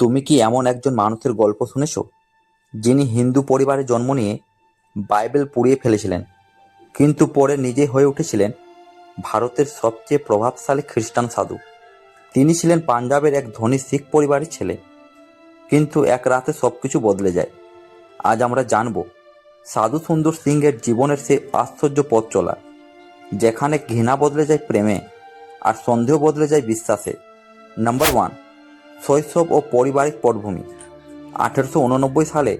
তুমি কি এমন একজন মানুষের গল্প শুনেছ যিনি হিন্দু পরিবারে জন্ম নিয়ে বাইবেল পুড়িয়ে ফেলেছিলেন, কিন্তু পরে নিজে হয়ে উঠেছিলেন ভারতের সবচেয়ে প্রভাবশালী খ্রিস্টান সাধু? তিনি ছিলেন পাঞ্জাবের এক ধনী শিখ পরিবারের ছেলে, কিন্তু এক রাতে সবকিছু বদলে যায়। আজ আমরা জানব সাধু সুন্দর সিং এর জীবনের সেই আশ্চর্য পথ চলা, যেখানে ঘৃণা বদলে যায় প্রেমে আর সন্দেহ বদলে যায় বিশ্বাসে। নাম্বার 1, শৈশব ও পারিবারিক পটভূমি। 1889 সালে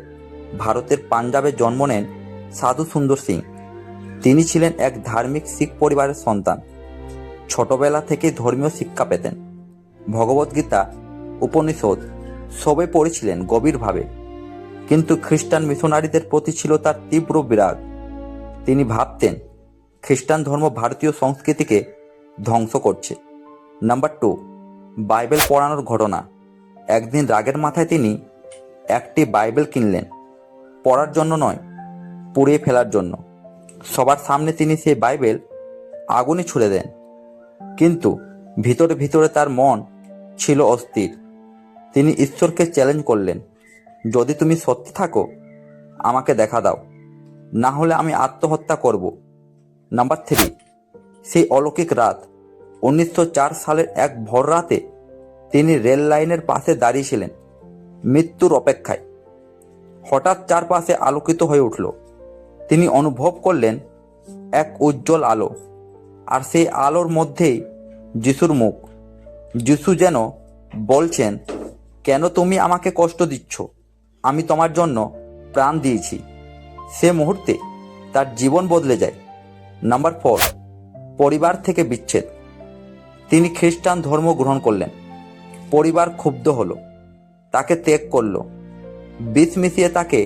ভারতের পাঞ্জাবে জন্ম নেন সাধু সুন্দর সিং। তিনি ছিলেন এক ধার্মিক শিখ পরিবারের সন্তান। ছোটবেলা থেকে ধর্মীয় শিক্ষা পেতেন। ভগবদ্গীতা, উপনিষদ সবে পড়েছিলেন গভীরভাবে, কিন্তু খ্রিস্টান মিশনারিদের প্রতি ছিল তার তীব্র বিরাগ। তিনি ভাবতেন খ্রিস্টান ধর্ম ভারতীয় সংস্কৃতিকে ধ্বংস করছে। নাম্বার 2, বাইবেল পড়ানোর ঘটনা। একদিন রাগের মাথায় তিনি একটি বাইবেল কিনলেন, পড়ার জন্য নয়, পুড়িয়ে ফেলার জন্য। সবার সামনে তিনি সেই বাইবেল আগুনে ছুড়ে দেন, কিন্তু ভিতরে ভিতরে তার মন ছিল অস্থির। তিনি ঈশ্বরকে চ্যালেঞ্জ করলেন, যদি তুমি সত্যি থাকো আমাকে দেখা দাও, না হলে আমি আত্মহত্যা করব। নাম্বার 3, সেই অলৌকিক রাত। 1904 সালের এক ভোর রাতে তিনি রেল লাইনের পাশে দাঁড়িয়েছিলেন মৃত্যুর অপেক্ষায়। হঠাৎ চারপাশে আলোকিত হয়ে উঠল। তিনি অনুভব করলেন এক উজ্জ্বল আলো, আর সেই আলোর মধ্যেই যিশুর মুখ। যিশু যেন বলছেন, কেন তুমি আমাকে কষ্ট দিচ্ছ? আমি তোমার জন্য প্রাণ দিয়েছি। সে মুহূর্তে তার জীবন বদলে যায়। নাম্বার 4, পরিবার থেকে বিচ্ছেদ। তিনি খ্রিস্টান ধর্ম গ্রহণ করলেন। পরিবার ক্ষুব্ধ হলো, তাকে ত্যাগ করল। বিষ মিশিয়ে তাকে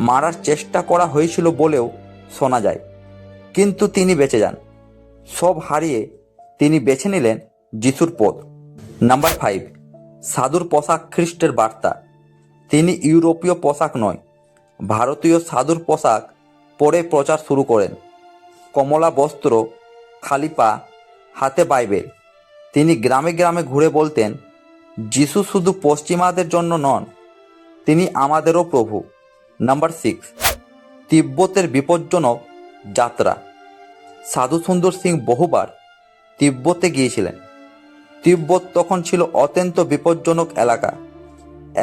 মারার চেষ্টা করা হয়েছিল বলেও শোনা যায়, কিন্তু তিনি বেঁচে যান। সব হারিয়ে তিনি বেছে নিলেন যিশুর পথ। নাম্বার 5, সাধুর পোশাক, খ্রিস্টের বার্তা। তিনি ইউরোপীয় পোশাক নয়, ভারতীয় সাধুর পোশাক পরে প্রচার শুরু করেন। কমলা বস্ত্র, খালি পা, হাতে বাইবেল। তিনি গ্রামে গ্রামে ঘুরে বলতেন, যিশু শুধু পশ্চিমাদের জন্য নন, তিনি আমাদেরও প্রভু। নাম্বার 6, তিব্বতের বিপজ্জনক যাত্রা। সাধু সুন্দর সিং বহুবার তিব্বতে গিয়েছিলেন। তিব্বত তখন ছিল অত্যন্ত বিপজ্জনক এলাকা।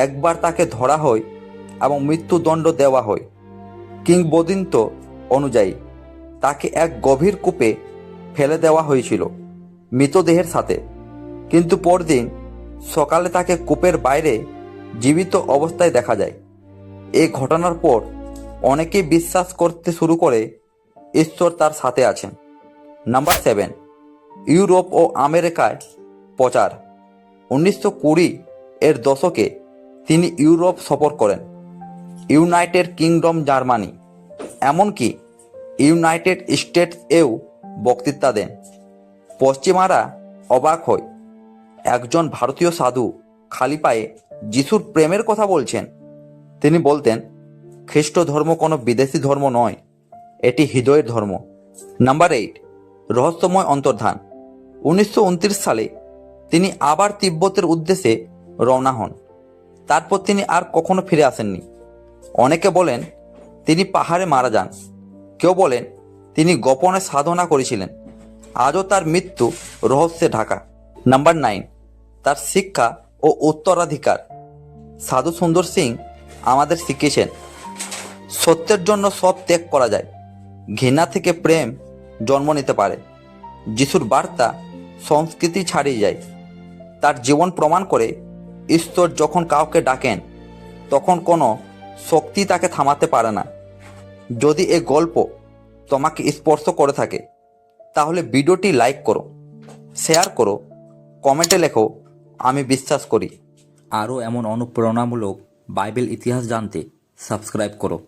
একবার তাকে ধরা হয় এবং মৃত্যুদণ্ড দেওয়া হয়। কিংবদন্তি অনুযায়ী তাকে এক গভীর কূপে ফেলে দেওয়া হয়েছিল মৃতদেহের সাথে, কিন্তু পরদিন সকালে তাকে কূপের বাইরে জীবিত অবস্থায় দেখা যায়। এই ঘটনার পর অনেকেই বিশ্বাস করতে শুরু করে ঈশ্বর তার সাথে আছেন। নাম্বার 7, ইউরোপ ও আমেরিকায় প্রচার। 1920 এর দশকে তিনি ইউরোপ সফর করেন, ইউনাইটেড কিংডম, জার্মানি, এমনকি ইউনাইটেড স্টেটসেও বক্তৃতা দেন। পশ্চিমারা অবাক হয়, একজন ভারতীয় সাধু খালি পায়ে যিশুর প্রেমের কথা বলছেন। তিনি বলতেন, খ্রিস্ট ধর্ম কোনো বিদেশি ধর্ম নয়, এটি হৃদয়ের ধর্ম। নাম্বার 8, রহস্যময় অন্তর্ধান। 1929 সালে তিনি আবার তিব্বতের উদ্দেশ্যে রওনা হন। তারপর তিনি আর কখনো ফিরে আসেননি। অনেকে বলেন তিনি পাহাড়ে মারা যান, কেউ বলেন তিনি গোপনে সাধনা করেছিলেন। আজও তার মৃত্যু রহস্যে ঢাকা। নাম্বার 9, তার শিক্ষা ও উত্তরাধিকার। সাধু সুন্দর সিং আমাদের শিখিয়েছেন, সত্যের জন্য সব ত্যাগ করা যায়, ঘৃণা থেকে প্রেম জন্ম নিতে পারে। যিশুর বার্তা সংস্কৃতি ছাড়িয়ে যায়। তার জীবন প্রমাণ করে ঈশ্বর যখন কাউকে ডাকেন, তখন কোনো শক্তি তাকে থামাতে পারে না। যদি এই গল্প তোমাকে স্পর্শ করে থাকে, তাহলে ভিডিওটি লাইক করো, শেয়ার করো, কমেন্টে লেখো, আমি বিশ্বাস করি। আরও এমন অনুপ্রেরণামূলক বাইবেল ইতিহাস জানতে সাবস্ক্রাইব করো।